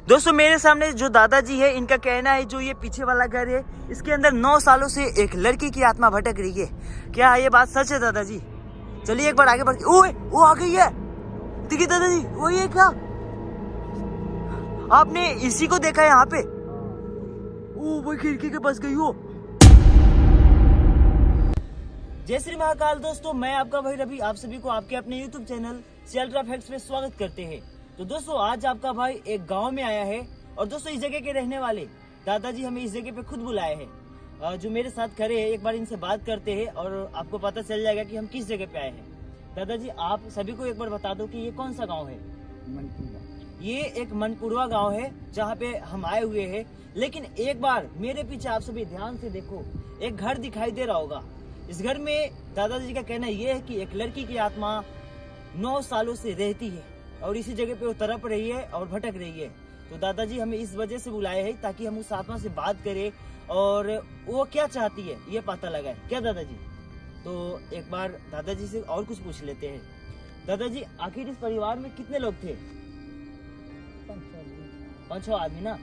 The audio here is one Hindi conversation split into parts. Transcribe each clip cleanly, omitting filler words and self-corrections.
दोस्तों मेरे सामने जो दादाजी है, इनका कहना है जो ये पीछे वाला घर है, इसके अंदर 9 सालों से एक लड़की की आत्मा भटक रही है। क्या ये बात सच है दादाजी? चलिए एक बार आगे बढ़ के। ओए वो आ गई है, देखिए दादाजी वही है क्या? आपने इसी को देखा है यहाँ पे? ओ वो खिड़की के पास गई हो। जय श्री महाकाल। दोस्तों मैं आपका भाई रवि आप सभी को आपके अपने YouTube चैनल से अल्ट्रा फैक्ट्स में स्वागत करते हैं। तो दोस्तों आज आपका भाई एक गांव में आया है और दोस्तों इस जगह के रहने वाले दादाजी हमें इस जगह पे खुद बुलाए हैं। जो मेरे साथ खड़े हैं, एक बार इनसे बात करते हैं और आपको पता चल जाएगा कि हम किस जगह पे आए हैं। दादाजी आप सभी को एक बार बता दो कि ये कौन सा गाँव है? ये एक मनपुरवा गाँव है जहाँ पे हम आए हुए हैं। लेकिन एक बार मेरे पीछे आप सभी ध्यान से देखो, एक घर दिखाई दे रहा होगा। इस घर में दादाजी का कहना यह है कि एक लड़की की आत्मा 9 सालों से रहती है और इसी जगह पे वो तड़प रही है और भटक रही है। तो दादाजी हमें इस वजह से बुलाए हैं ताकि हम उस आत्मा से बात करें और वो क्या चाहती है ये पता लगाए। क्या दादाजी? तो एक बार दादाजी से और कुछ पूछ लेते हैं। दादाजी आखिर इस परिवार में कितने लोग थे? 5-6 आदमी ना।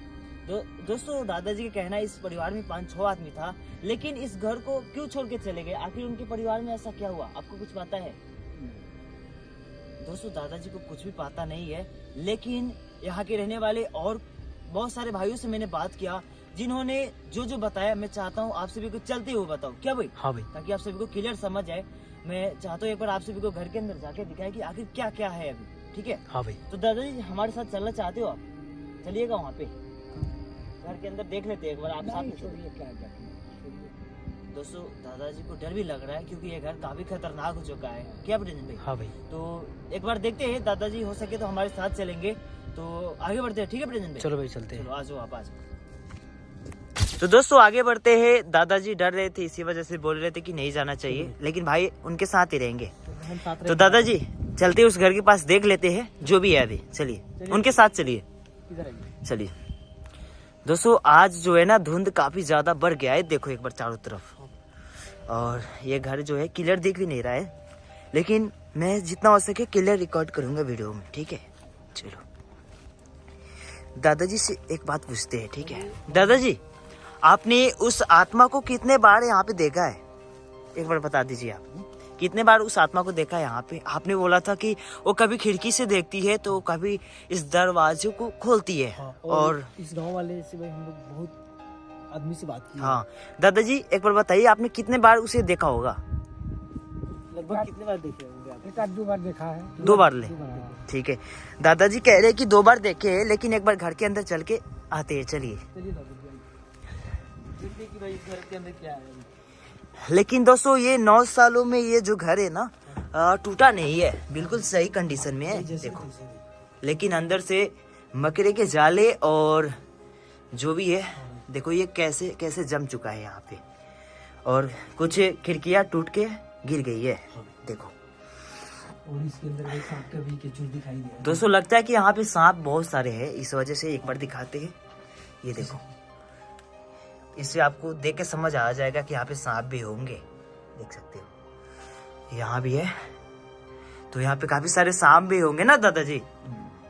दोस्तों दादाजी का कहना है इस परिवार में 5-6 आदमी था, लेकिन इस घर को क्यों छोड़ के चले गए? आखिर उनके परिवार में ऐसा क्या हुआ? आपको कुछ पता है? दोस्तों दादाजी को कुछ भी पता नहीं है, लेकिन यहाँ के रहने वाले और बहुत सारे भाइयों से मैंने बात किया जिन्होंने जो जो बताया। मैं चाहता हूँ आप सभी को चलते हुए बताओ। क्या भाई? हाँ भाई, ताकि आप सभी को क्लियर समझ आए। मैं चाहता हूँ एक बार आप सभी को घर के अंदर जाके दिखाए कि आखिर क्या क्या है अभी। ठीक है? हाँ भाई। तो दादाजी हमारे साथ चलना चाहते हो आप? चलिएगा वहाँ पे घर के अंदर देख लेते हैं एक बार। आप साथ में दोस्तों दादाजी को डर भी लग रहा है क्योंकि ये घर काफी खतरनाक हो चुका है। क्या प्रेजेंट भाई? हाँ भाई। तो एक बार देखते हैं, दादाजी हो सके तो हमारे साथ चलेंगे। तो आगे बढ़ते हैं। ठीक है प्रेजेंट भाई? चलो भाई चलते हैं। चलो आ जाओ आप, आ जाओ। तो दोस्तों आगे बढ़ते हैं। दादाजी डर रहे थे, इसी वजह से बोल रहे थे कि नहीं जाना चाहिए, लेकिन भाई उनके साथ ही रहेंगे। तो दादाजी चलते उस घर के पास, देख लेते हैं जो भी है अभी। चलिए उनके साथ चलिए, चलिए। दोस्तों आज जो है ना धुंध काफी ज्यादा बढ़ गया है। देखो एक बार चारों तरफ, और ये घर जो है क्लियर दिख भी नहीं रहा है, लेकिन मैं जितना हो सके क्लियर रिकॉर्ड करूंगा वीडियो में। ठीक है? चलो दादाजी से एक बात पूछते हैं। ठीक है दादाजी, आपने उस आत्मा को कितने बार यहाँ पे देखा है? एक बार बता दीजिए आप कितने बार उस आत्मा को देखा है यहाँ पे? आपने बोला था कि वो कभी खिड़की से देखती है तो कभी इस दरवाजे को खोलती है। हाँ, और इस गांव वाले से भाई हम लोग बहुत आदमी से बात की। हाँ दादाजी एक बार बताइए आपने कितने बार उसे देखा होगा? लगभग कितने बार देखे होंगे? 1-2 बार देखा है। 2 बार ले? ठीक है। दादाजी कह रहे हैं कि 2 बार देखे हैं, लेकिन एक बार घर के अंदर चल के आते हैं। चलिए घर के अंदर क्या है। लेकिन दोस्तों ये 9 सालों में ये जो घर है ना टूटा नहीं है, बिल्कुल सही कंडीशन में है। देखो, लेकिन अंदर से मकरे के जाले और जो भी है देखो ये कैसे कैसे जम चुका है यहाँ पे, और कुछ खिड़कियाँ टूट के गिर गई है। देखो और इसके अंदर एक सांप का भी केचुल दिखाई दिया। दोस्तों लगता है कि यहाँ पे सांप बहुत सारे हैं, इस वजह से एक बार दिखाते हैं। ये देखो, इससे आपको देख के समझ आ जाएगा कि यहाँ पे सांप भी होंगे। देख सकते हो यहाँ भी है, तो यहाँ पे काफी सारे सांप भी होंगे ना दादाजी,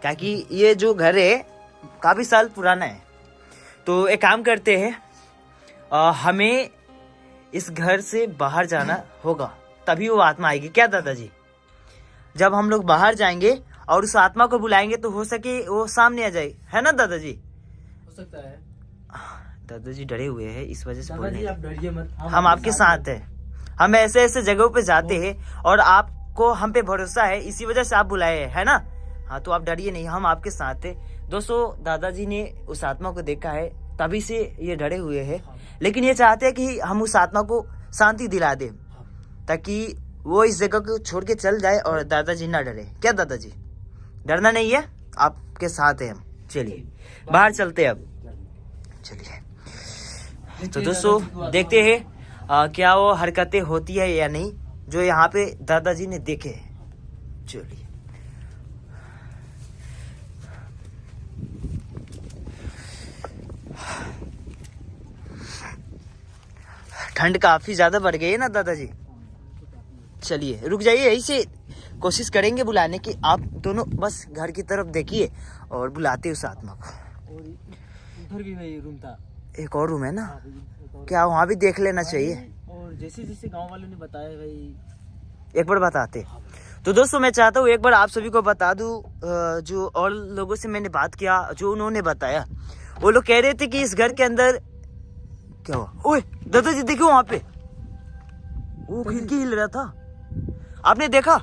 क्योंकि ये जो घर है काफी साल पुराना है। तो एक काम करते हैं, हमें इस घर से बाहर जाना होगा, तभी वो आत्मा आएगी। क्या दादाजी? जब हम लोग बाहर जाएंगे और उस आत्मा को बुलाएंगे तो हो सके वो सामने आ जाए, है ना दादाजी? हो सकता है। दादाजी डरे हुए हैं, इस वजह से बोल रहे हैं। आप डरिए मत, हम आपके साथ हैं। हम ऐसे ऐसे जगहों पे जाते हैं और आपको हम पे भरोसा है, इसी वजह से आप बुलाए हैं, है ना? हाँ तो आप डरिए नहीं, हम आपके साथ हैं। दोस्तों दादाजी ने उस आत्मा को देखा है, तभी से ये डरे हुए हैं। लेकिन ये चाहते हैं कि हम उस आत्मा को शांति दिला दें, ताकि वो इस जगह को छोड़ के चल जाए और दादाजी ना डरे। क्या दादाजी? डरना नहीं है, आपके साथ है हम। चलिए बाहर चलते हैं अब। चलिए तो दोस्तों देखते हैं क्या वो हरकतें होती है या नहीं जो यहाँ पे दादाजी ने देखे हैं। चलिए ठंड काफी ज्यादा बढ़ गई है ना दादाजी। चलिए रुक जाइए, यहीं से कोशिश करेंगे बुलाने की। आप दोनों बस घर की तरफ देखिए और बुलाते उस आत्मा को। और उधर भी भाई रूम था। एक और रूम है ना, हाँ भाई, एक और क्या वहाँ भी देख लेना चाहिए। और जैसे जैसे गांव वालों ने बताया भाई, एक बार बताते। तो दोस्तों मैं चाहता हूँ एक बार आप सभी को बता दूं, जो और लोगों से मैंने बात किया, जो उन्होंने बताया, वो लोग कह रहे थे कि इस घर के अंदर क्या हुआ। ओए दादाजी देखो वहाँ पे वो खिड़की हिल रहा था, आपने देखा?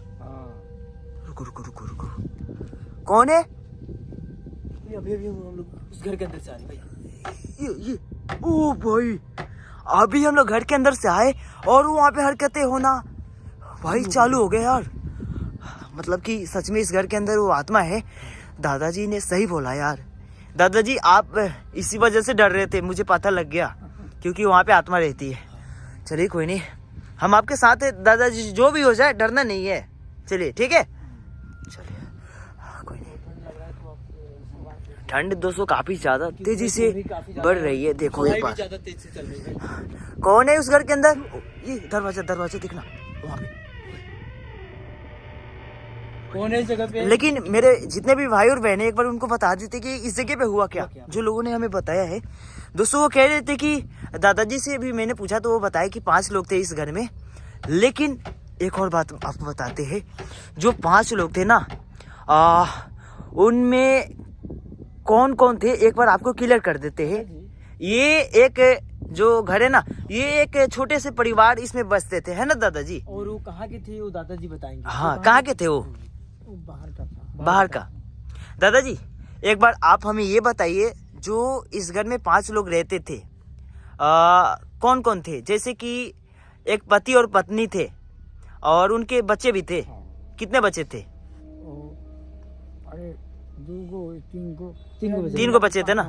रुको रुको रुको रुको, कौन है? अभी अभी हम लोग उस घर के अंदर से आ रहे भाई। ये ओ भाई, अभी हम लोग घर के अंदर से आए और वहाँ पे हरकतें होना भाई चालू हो गए यार। मतलब कि सच में इस घर के अंदर वो आत्मा है। दादाजी ने सही बोला यार। दादाजी आप इसी वजह से डर रहे थे, मुझे पता लग गया, क्योंकि वहाँ पे आत्मा रहती है। चलिए कोई नहीं, हम आपके साथ है दादाजी, जो भी हो जाए डरना नहीं है। चलिए ठीक है, चलिए कोई नहीं। ठंड दोस्तों काफी ज्यादा तेजी से बढ़ रही है, देखो एक बार। ज्यादा तेज से चल रही है। कौन है उस घर के अंदर? ये दरवाजा दिखना वहाँ पे। कौन है इस जगह पे? लेकिन मेरे जितने भी भाई और बहनें एक बार उनको बता देते कि इस जगह पे हुआ क्या, जो लोगों ने हमें बताया है। दोस्तों वो कह रहे थे कि दादाजी से भी मैंने पूछा तो वो बताया कि 5 लोग थे इस घर में। लेकिन एक और बात आपको बताते हैं, जो 5 लोग थे ना, उनमें कौन कौन थे एक बार आपको क्लियर कर देते हैं। ये एक जो घर है ना, ये एक छोटे से परिवार इसमें बसते थे, है ना दादाजी? और वो कहाँ के थे वो दादाजी बताएंगे। हाँ कहाँ के थे वो? बाहर का था। बाहर का। दादाजी एक बार आप हमें ये बताइए, जो इस घर में 5 लोग रहते थे, कौन कौन थे? जैसे कि एक पति और पत्नी थे और उनके बच्चे भी थे। कितने बच्चे थे? अरे 3 बच्चे थे ना।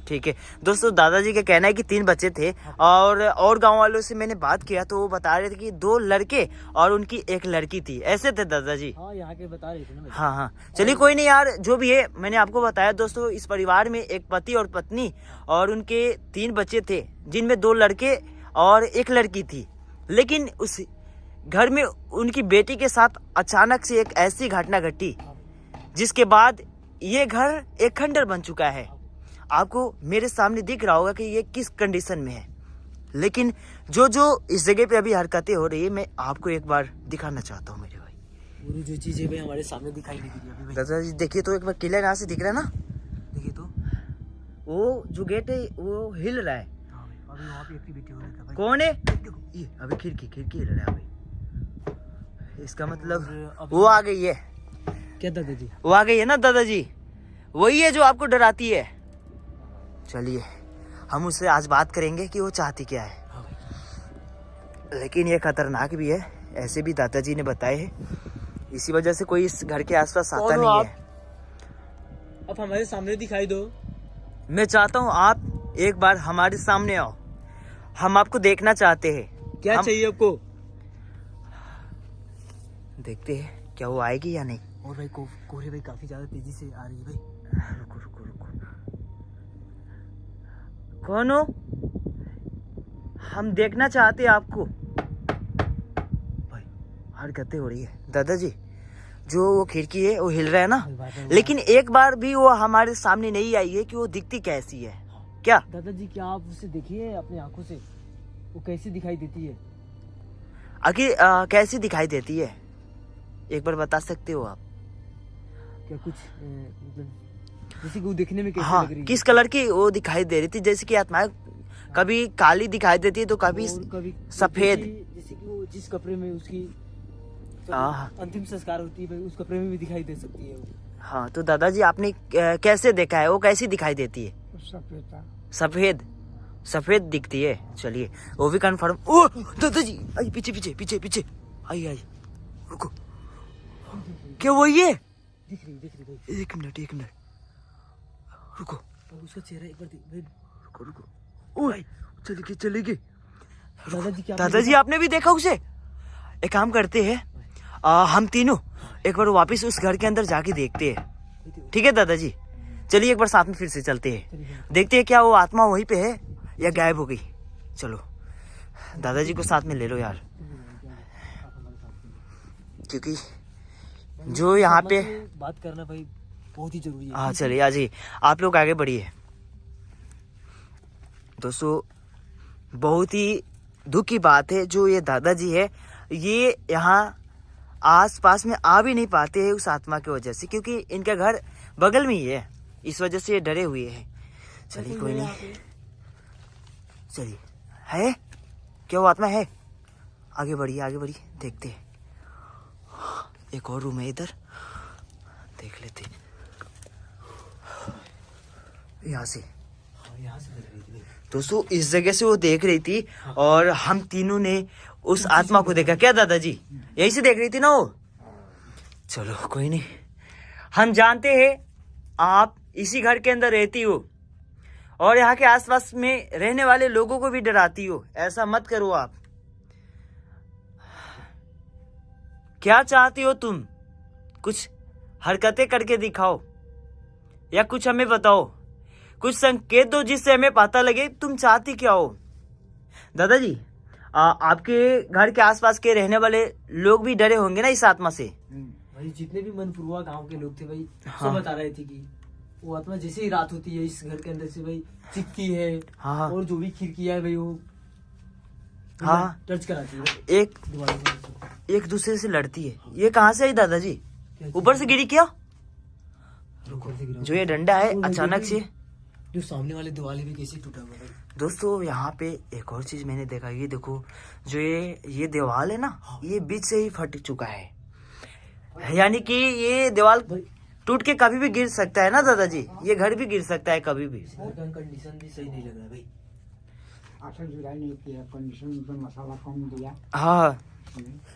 ठीक है दोस्तों, दादाजी का कहना है कि 3 बच्चे थे। और गांव वालों से मैंने बात किया तो वो बता रहे थे कि 2 लड़के और उनकी 1 लड़की थी, ऐसे थे दादाजी। हाँ यहाँ के बता रहे थे ना। हाँ चलिए कोई नहीं यार, जो भी है मैंने आपको बताया। दोस्तों इस परिवार में एक पति और पत्नी और उनके 3 बच्चे थे, जिनमें 2 लड़के और 1 लड़की थी। लेकिन उस घर में उनकी बेटी के साथ अचानक से एक ऐसी घटना घटी जिसके बाद ये घर एक खंडर बन चुका है। आपको मेरे सामने दिख रहा होगा कि ये किस कंडीशन में है। लेकिन जो इस जगह पे अभी हरकतें हो रही है, मैं आपको एक बार दिखाना चाहता हूँ मेरे भाई। जो चीजें भाई हमारे सामने दिखाई नहीं दी अभी। दादाजी देखिए तो एक बार क्लियर यहाँ से दिख रहा है ना, देखिए तो वो जो गेट है वो हिल रहा है। अभी वहाँ पे एक्टिविटी हो रहा था। कौन है? ये अभी खिड़की हिल रहा है अभी। इसका मतलब वो आ गई है क्या दादाजी? वो आ गई है ना दादाजी, वही है जो आपको डराती है। चलिए हम उससे आज बात करेंगे कि वो चाहती क्या है। लेकिन ये खतरनाक भी है, ऐसे भी दादाजी ने बताए हैं। इसी वजह से कोई इस घर के आसपास आता नहीं है। अब हमारे सामने दिखाई दो। मैं चाहता हूँ आप एक बार हमारे सामने आओ, हम आपको देखना चाहते हैं। क्या चाहिए आपको? देखते हैं क्या वो आएगी या नहीं। और भाई कोहरे भाई काफी ज्यादा तेजी से आ रही है भाई। रुको कौन हो? हम देखना चाहते हैं आपको। भाई हरकतें हो रही है दादाजी, जो वो खिड़की है वो हिल रहा है ना। लेकिन एक बार भी वो हमारे सामने नहीं आई है कि वो दिखती कैसी है। क्या दादाजी, क्या आप उसे देखिए अपनी आंखों से, वो कैसी दिखाई देती है? आखिर कैसी दिखाई देती है, एक बार बता सकते हो आप? क्या कुछ मतलब जैसे कि वो देखने में कैसी लग रही है? किस कलर की वो दिखाई दे रही थी? जैसे कि आत्माएं कभी काली दिखाई देती है तो कभी सफेद। जैसे कि वो जिस कपड़े में उसकी अंतिम संस्कार होती है भाई, उस कपड़े में भी दिखाई दे सकती है वो। हाँ तो दादाजी आपने कैसे देखा है, वो कैसी दिखाई देती है? सफेद दिखती है। चलिए वो भी कंफर्म। ओ दादाजी आई, पीछे आई रुको, क्या वो ये दिख रही भाई? एक मिनट रुको, उसका चेहरा एक बार भाई। रुको ओए चले गए। दादाजी आपने भी देखा उसे? एक काम करते हैं, हम तीनों एक बार वापस उस घर के अंदर जाके देखते हैं। ठीक है दादाजी, चलिए एक बार साथ में फिर से चलते हैं, देखते हैं क्या वो आत्मा वहीं पे है या गायब हो गई। चलो दादाजी को साथ में ले लो यार, क्योंकि जो यहाँ पे बात करना भाई बहुत ही जरूरी है। हाँ चलिए आज ही आप लोग आगे बढ़िए। दोस्तों बहुत ही दुख की बात है, जो ये दादाजी है ये यहाँ आस पास में आ भी नहीं पाते हैं उस आत्मा की वजह से, क्योंकि इनका घर बगल में ही है, इस वजह से ये डरे हुए हैं। चलिए कोई नहीं, चलिए है क्या वो आत्मा है? आगे बढ़िए देखते हैं। एक और रूम है इधर, देख लेते हैं। यहाँ से दोस्तों इस जगह से वो देख रही थी और हम तीनों ने उस आत्मा को देखा। क्या दादाजी यही से देख रही थी ना वो? चलो कोई नहीं, हम जानते हैं आप इसी घर के अंदर रहती हो और यहाँ के आसपास में रहने वाले लोगों को भी डराती हो। ऐसा मत करो आप। क्या चाहती हो तुम? कुछ हरकतें करके दिखाओ या कुछ हमें बताओ, कुछ संकेत दो जिससे हमें पता लगे तुम चाहती क्या हो। दादाजी आपके घर के आसपास के रहने वाले लोग भी डरे होंगे ना इस आत्मा से? भाई जितने भी मनपुरवा गांव के लोग थे भाई, हाँ। सब बता रहे थे कि वो आत्मा जैसे ही रात होती है इस घर के अंदर से भाई चिपकी है। हाँ। और जो भी खिड़कियां है भाई वो हाँ टच कराती है, एक दूसरे से लड़ती है। ये कहाँ से आई दादाजी? ऊपर से गिरी क्या? जो ये डंडा है अचानक से, जो सामने वाले दीवार भी कैसे टूटा हुआ है। दोस्तों यहाँ पे एक और चीज मैंने देखा, ये देखो जो ये दीवार है ना, ये बीच से ही फट चुका है, यानी कि ये दीवार टूट के कभी भी गिर सकता है ना दादाजी? ये घर भी गिर सकता है कभी भी। कंडीशन भी सही नहीं लग रहा भाई। नहीं किया, कंडीशन पे मसाला कम दिया। हाँ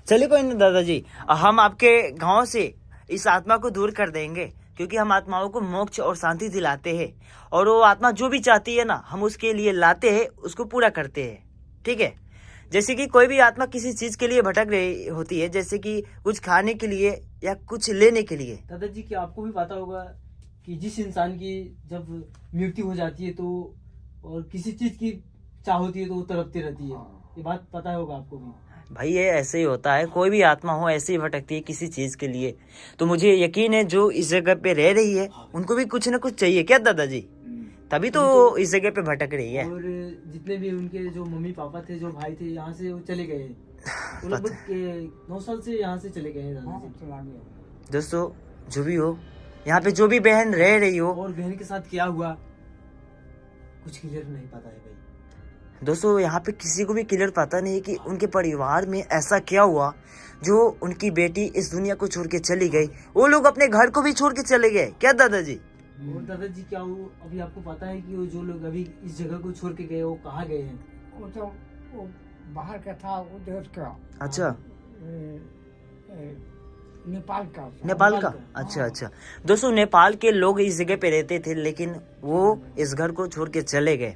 चलिए कोई नहीं दादाजी, हम आपके गांव से इस आत्मा को दूर कर देंगे, क्योंकि हम आत्माओं को मोक्ष और शांति दिलाते हैं और वो आत्मा जो भी चाहती है ना हम उसके लिए लाते हैं, उसको पूरा करते हैं। ठीक है, जैसे कि कोई भी आत्मा किसी चीज के लिए भटक रही होती है, जैसे कि कुछ खाने के लिए या कुछ लेने के लिए। दादाजी क्या आपको भी पता होगा कि जिस इंसान की जब मृत्यु हो जाती है तो और किसी चीज की चाह होती है तो वो तड़पती रहती है, ये बात पता होगा आपको भी। भाई ये ऐसे ही होता है, कोई भी आत्मा हो ऐसे ही भटकती है किसी चीज के लिए। तो मुझे यकीन है जो इस जगह पे रह रही है उनको भी कुछ ना कुछ चाहिए। क्या दादाजी? तभी तो इस जगह पे भटक रही है। और जितने भी उनके जो मम्मी पापा थे, जो भाई थे, यहाँ से वो चले गए। वो लगभग 9 साल से यहाँ से चले गए हैं दादाजी। दोस्तों जो भी हो, यहाँ पे जो भी बहन रह रही हो, और बहन के साथ क्या हुआ कुछ क्लियर नहीं पता है भाई। दोस्तों यहाँ पे किसी को भी क्लियर पता नहीं है कि उनके परिवार में ऐसा क्या हुआ जो उनकी बेटी इस दुनिया को छोड़ के चली गई। वो लोग अपने घर को भी छोड़ के चले गए। क्या दादाजी? और दादाजी क्या वो अभी आपको पता है कि वो जो लोग अभी इस जगह को छोड़ के गए वो कहाँ गए हैं? वो तो वो बाहर का था, वो देश का। अच्छा नेपाल का। नेपाल का? अच्छा। दोस्तों नेपाल के लोग इस जगह पे रहते थे, लेकिन वो इस घर को छोड़ के चले गए।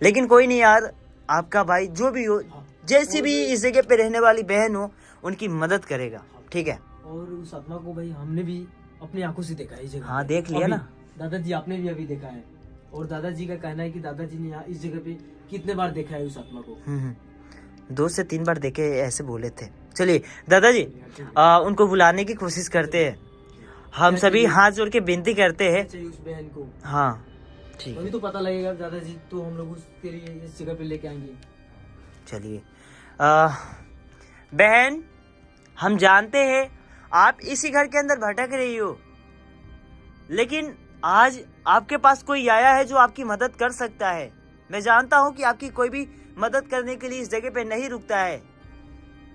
लेकिन कोई नहीं यार, आपका भाई जो भी हो, जैसी भी इस जगह पे रहने वाली बहन हो, उनकी मदद करेगा। ठीक है। और उस आत्मा को भाई हमने भी अपनी आंखों से देखा है इस जगह। हाँ देख लिया ना दादाजी, आपने भी अभी देखा है। और दादाजी का कहना है कि दादाजी ने यहाँ इस जगह पे कितने बार देखा है उस आत्मा को। 2 से 3 बार देखे ऐसे बोले थे। चलिए दादाजी उनको बुलाने की कोशिश करते हैं। हम सभी हाथ जोड़ के विनती करते हैं उस बहन को। हाँ ठीक, अभी तो पता लगेगा दादाजी, तो हम लोग उसके लिए इस जगह पे लेके आएंगे। चलिए बहन, हम जानते हैं आप इसी घर के अंदर भटक रही हो, लेकिन आज आपके पास कोई आया है जो आपकी मदद कर सकता है। मैं जानता हूं कि आपकी कोई भी मदद करने के लिए इस जगह पे नहीं रुकता है,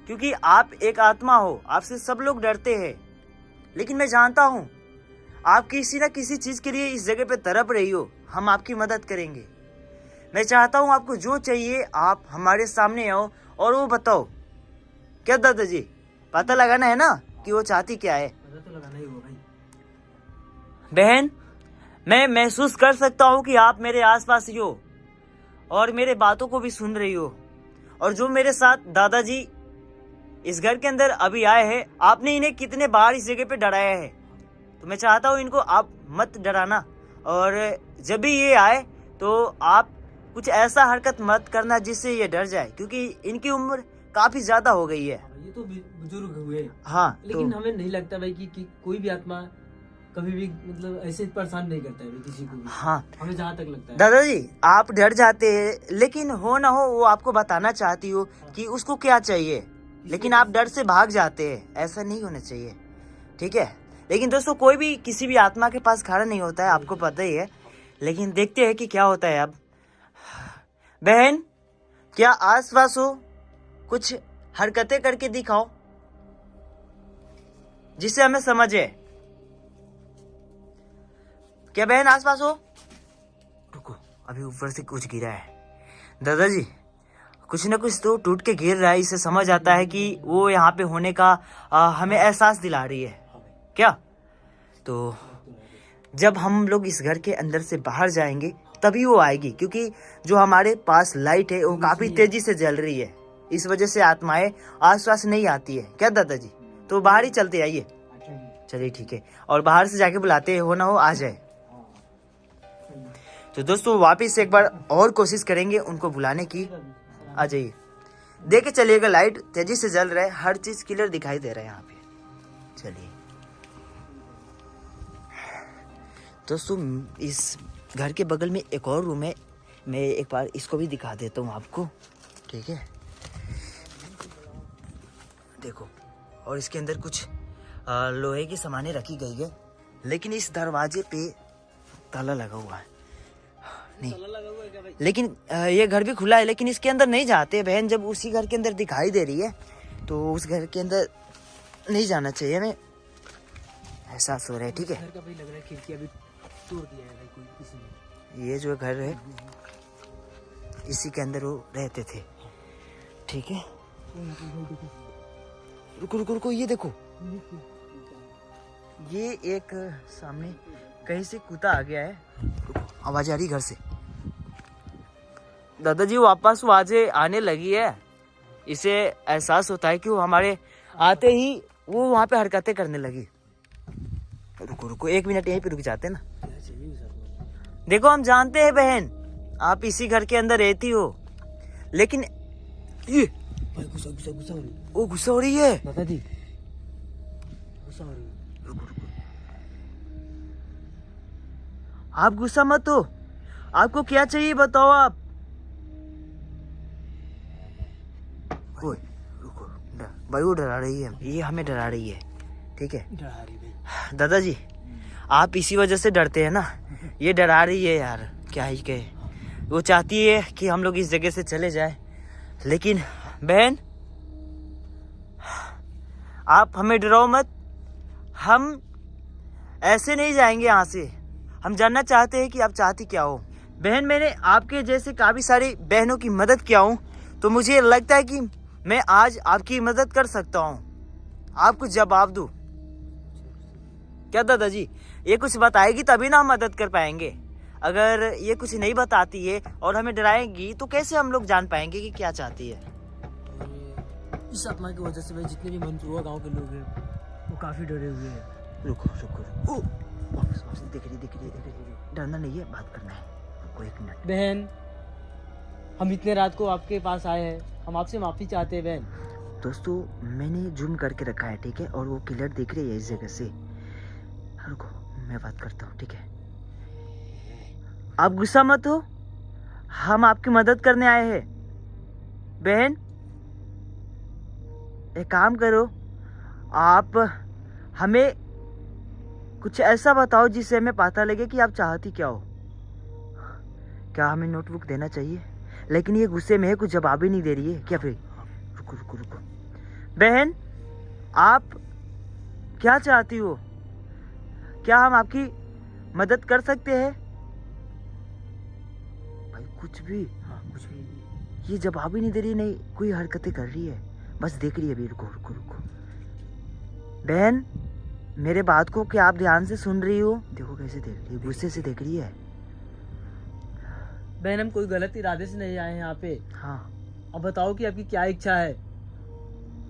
क्योंकि आप एक आत्मा हो, आपसे सब लोग डरते हैं। लेकिन मैं जानता हूं आप किसी न किसी चीज के लिए इस जगह पे तड़प रही हो। हम आपकी मदद करेंगे। मैं चाहता हूं आपको जो चाहिए आप हमारे सामने आओ और वो बताओ। क्या दादाजी? पता लगाना है ना कि वो चाहती क्या है। पता तो लगाना ही होगा भाई। बहन, मैं महसूस कर सकता हूँ कि आप मेरे आसपास ही हो और मेरे बातों को भी सुन रही हो। और जो मेरे साथ दादाजी इस घर के अंदर अभी आए हैं, आपने इन्हें कितने बार इस जगह पे डराया है। तो मैं चाहता हूँ इनको आप मत डराना, और जब भी ये आए तो आप कुछ ऐसा हरकत मत करना जिससे ये डर जाए, क्योंकि इनकी उम्र काफी ज्यादा हो गई है। ये तो बुजुर्ग हुए। हाँ लेकिन तो हमें नहीं लगता भाई कि कोई भी आत्मा कभी भी मतलब ऐसे परेशान नहीं करता है किसी को भी। हाँ हमें जहाँ तक लगता है। दादाजी, आप डर जाते हैं, लेकिन हो ना हो वो आपको बताना चाहती हो कि उसको क्या चाहिए, लेकिन आप डर से भाग जाते हैं। ऐसा नहीं होना चाहिए, ठीक है। लेकिन दोस्तों, कोई भी किसी भी आत्मा के पास खड़ा नहीं होता है, आपको पता ही है। लेकिन देखते हैं कि क्या होता है। अब बहन, क्या आसपास हो, कुछ हरकतें करके दिखाओ जिससे हमें समझे। क्या बहन आसपास हो? रुको, अभी ऊपर से कुछ गिरा है दादाजी, कुछ ना कुछ तो टूट के गिर रहा है। इससे समझ आता है कि वो यहाँ पे होने का हमें एहसास दिला रही है क्या। तो जब हम लोग इस घर के अंदर से बाहर जाएंगे तभी वो आएगी, क्योंकि जो हमारे पास लाइट है वो काफी तेजी से जल रही है। इस वजह से आत्माएं आसपास नहीं आती है क्या दादाजी। तो बाहर ही चलते आइए। अच्छा जी। चलिए ठीक है, और बाहर से जाके बुलाते हो ना हो आ जाए। तो दोस्तों, वापिस एक बार और कोशिश करेंगे उनको बुलाने की। आ जाइए, देख के चलिएगा, लाइट तेजी से जल रहा है, हर चीज क्लियर दिखाई दे रहा है यहाँ पे। चलिए दोस्तों, इस घर के बगल में एक और रूम है, मैं एक बार इसको भी दिखा देता हूँ आपको, ठीक है। देखो, और इसके अंदर कुछ लोहे की सामानें रखी गई है, लेकिन इस दरवाजे पे ताला लगा हुआ है। नहीं, लेकिन ये घर भी खुला है, लेकिन इसके अंदर नहीं जाते बहन। जब उसी घर के अंदर दिखाई दे रही है तो उस घर के अंदर नहीं जाना चाहिए, हमें एहसास हो रहा है, ठीक है। घर का भी लग रहा है खिड़की अभी तोड़ दिया है कोई किसी ने। ये जो घर है इसी के अंदर वो रहते थे, ठीक है। रुको रुको रुको, ये देखो, ये एक सामने कहीं से कुत्ता आ गया है। आवाज आ रही घर से। दादाजी, वापस वो आवाजें आने लगी है। इसे एहसास होता है कि वो हमारे आते ही वो वहां पे हरकतें करने लगी। रुको रुको, 1 मिनट यहीं पे रुक जाते हैं ना। देखो, हम जानते हैं बहन, आप इसी घर के अंदर रहती हो, लेकिन ये गुस्सा गुस्सा गुस्सा हो रही है। वो गुस्सा हो रही है दादाजी, गुस्सा हो रही है। रुको रुको, आप गुस्सा मत हो, आपको क्या चाहिए बताओ आप। ओए रुको, भाई वो डरा रही है, ये हमें डरा रही है, ठीक है। डरा रही भाई। दादाजी, आप इसी वजह से डरते हैं ना, ये डरा रही है यार, क्या ही कहे। वो चाहती है कि हम लोग इस जगह से चले जाए, लेकिन बहन आप हमें डराओ मत, हम ऐसे नहीं जाएंगे यहाँ से। हम जानना चाहते हैं कि आप चाहती क्या हो। बहन, मैंने आपके जैसे काफी सारी बहनों की मदद किया हूँ, तो मुझे लगता है कि मैं आज आपकी मदद कर सकता हूँ। आप कुछ जवाब दो क्या दादाजी। ये कुछ बताएगी तभी ना हम मदद कर पाएंगे। अगर ये कुछ नहीं बताती है और हमें डराएगी तो कैसे हम लोग जान पाएंगे कि क्या चाहती है। इस आत्मा की वजह से भाई जितने भी मंसूबा गांव के लोग हैं वो काफी डरे हुए हैं। रुको रुको रुको, वापस वापस, दिख रही दिख रही दिख रही। डरना नहीं है, बात करना है। रुको 1 मिनट। बहन, हम इतने रात को आपके पास आए हैं, हम आपसे माफी चाहते हैं बहन। दोस्तों, मैंने जूम करके रखा है, ठीक है, और वो क्लियर दिख रही है इस जगह से। रुको, मैं बात करता हूँ, ठीक है। आप गुस्सा मत हो, हम आपकी मदद करने आए हैं। बहन, एक काम करो, आप हमें कुछ ऐसा बताओ जिससे हमें पता लगे कि आप चाहती क्या हो। क्या हमें नोटबुक देना चाहिए? लेकिन ये गुस्से में है, कुछ जवाब ही नहीं दे रही है क्या। फिर रुको रुको रुको, बहन आप क्या चाहती हो? क्या हम आपकी मदद कर सकते हैं? भाई कुछ भी, हाँ कुछ भी। ये जवाब ही नहीं दे रही, नहीं कोई हरकतें कर रही है, बस देख रही है अभी। रुको रुको रुको, बहन मेरे बात को क्या आप ध्यान से सुन रही हो? देखो कैसे देख रही है, गुस्से से देख रही है। बहन, हम कोई गलत इरादे से नहीं आए हैं यहाँ पे। हाँ, अब बताओ कि आपकी क्या इच्छा है,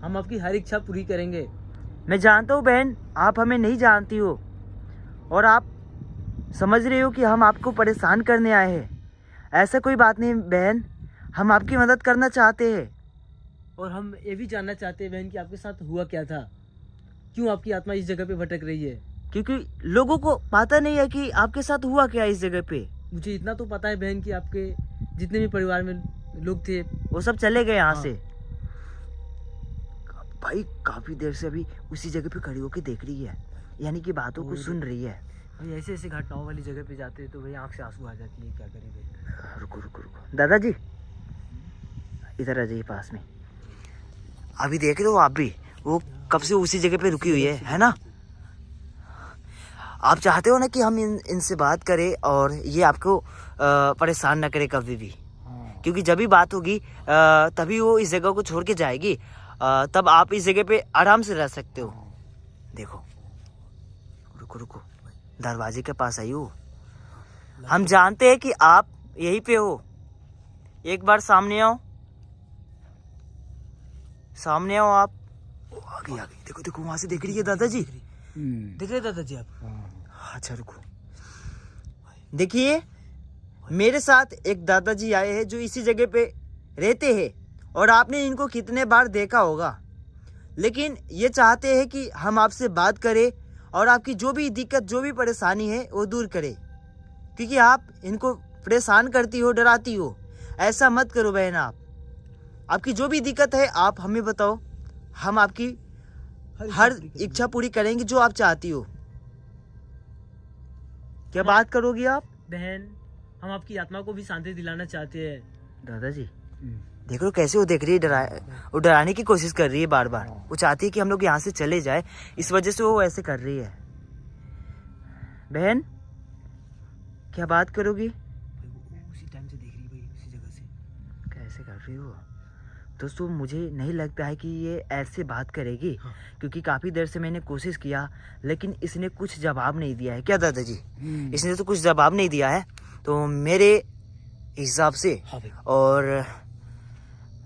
हम आपकी हर इच्छा पूरी करेंगे। मैं जानता हूँ बहन, आप हमें नहीं जानती हो और आप समझ रहे हो कि हम आपको परेशान करने आए हैं। ऐसा कोई बात नहीं बहन, हम आपकी मदद करना चाहते हैं। और हम ये भी जानना चाहते हैं बहन कि आपके साथ हुआ क्या था, क्यों आपकी आत्मा इस जगह पे भटक रही है। क्योंकि लोगों को पता नहीं है कि आपके साथ हुआ क्या इस जगह पे। मुझे इतना तो पता है बहन कि आपके जितने भी परिवार में लोग थे वो सब चले गए यहाँ हाँ। से। भाई काफी देर से अभी उसी जगह पे खड़ी होकर देख रही है, यानी कि बातों को सुन रही है। भाई ऐसे ऐसे घटनाओं वाली जगह पे जाते हैं तो भाई आंख से आंसू आ जाती है, क्या करें भाई। रुको रुको रुको दादाजी, इधर आ जाइए पास में। अभी देख रहे हो आप भी, वो कब से उसी जगह पे रुकी हुई है ना। आप चाहते हो ना कि हम इनसे बात करें और ये आपको परेशान ना करे कभी भी, क्योंकि जब भी बात होगी तभी वो इस जगह को छोड़ के जाएगी, तब आप इस जगह पे आराम से रह सकते हो। देखो रुको रुको, दरवाजे के पास आई हो। हम जानते हैं कि आप यहीं पे हो, एक बार सामने आओ, सामने आओ आप। आ गई आ गई, देखो देखो वहां से देख रही है दादाजी, देख रहे दादाजी आप? अच्छा रुको, देखिए मेरे साथ एक दादाजी आए हैं जो इसी जगह पे रहते हैं और आपने इनको कितने बार देखा होगा, लेकिन ये चाहते हैं कि हम आपसे बात करें और आपकी जो भी दिक्कत जो भी परेशानी है वो दूर करें, क्योंकि आप इनको परेशान करती हो, डराती हो। ऐसा मत करो बहन, आपकी जो भी दिक्कत है आप हमें बताओ, हम आपकी हर इच्छा पूरी करेंगे जो आप चाहती हो। क्या बात करोगी आप? बहन हम आपकी आत्मा को भी शांति दिलाना चाहते हैं। दादाजी देख लो कैसे वो देख रही है, वो डराने की कोशिश कर रही है बार बार। वो चाहती है कि हम लोग यहाँ से चले जाए, इस वजह से वो ऐसे कर रही है। बहन क्या बात करोगी? उसी टाइम से देख रही भाई, उसी जगह से कैसे कर रही हो? दोस्तों मुझे नहीं लगता है कि ये ऐसे बात करेगी, क्योंकि काफ़ी देर से मैंने कोशिश किया लेकिन इसने कुछ जवाब नहीं दिया है। क्या दादाजी, इसने तो कुछ जवाब नहीं दिया है। तो मेरे हिसाब से और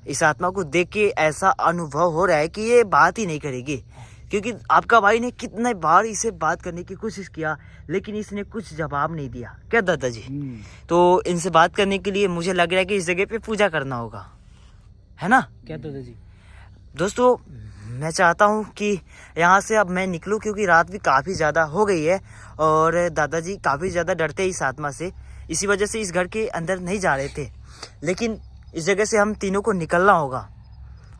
इस आत्मा को देख के ऐसा अनुभव हो रहा है कि ये बात ही नहीं करेगी, क्योंकि आपका भाई ने कितने बार इसे बात करने की कोशिश किया लेकिन इसने कुछ जवाब नहीं दिया। क्या दादाजी? तो इनसे बात करने के लिए मुझे लग रहा है कि इस जगह पे पूजा करना होगा, है ना? क्या दादाजी? दोस्तों मैं चाहता हूँ कि यहाँ से अब मैं निकलूँ, क्योंकि रात भी काफ़ी ज़्यादा हो गई है और दादाजी काफ़ी ज़्यादा डरते हैं इस आत्मा से, इसी वजह से इस घर के अंदर नहीं जा रहे थे। लेकिन इस जगह से हम तीनों को निकलना होगा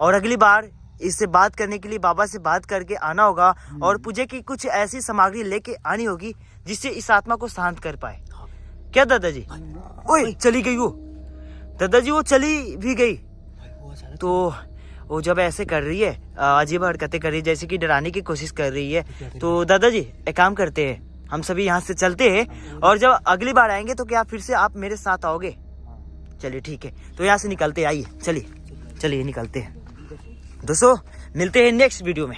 और अगली बार इससे बात करने के लिए बाबा से बात करके आना होगा और पूजा की कुछ ऐसी सामग्री लेके आनी होगी जिससे इस आत्मा को शांत कर पाए। क्या दादाजी? ओए चली गई वो दादाजी, वो चली भी गई। तो वो जब ऐसे कर रही है, अजीब हरकतें कर रही है, जैसे कि डराने की कोशिश कर रही है, तो दादाजी एक काम करते हैं, हम सभी यहाँ से चलते हैं और जब अगली बार आएंगे तो क्या फिर से आप मेरे साथ आओगे? चलिए ठीक है, तो यहाँ से निकलते हैं, आइए चलिए चलिए निकलते हैं। दोस्तों मिलते हैं नेक्स्ट वीडियो में।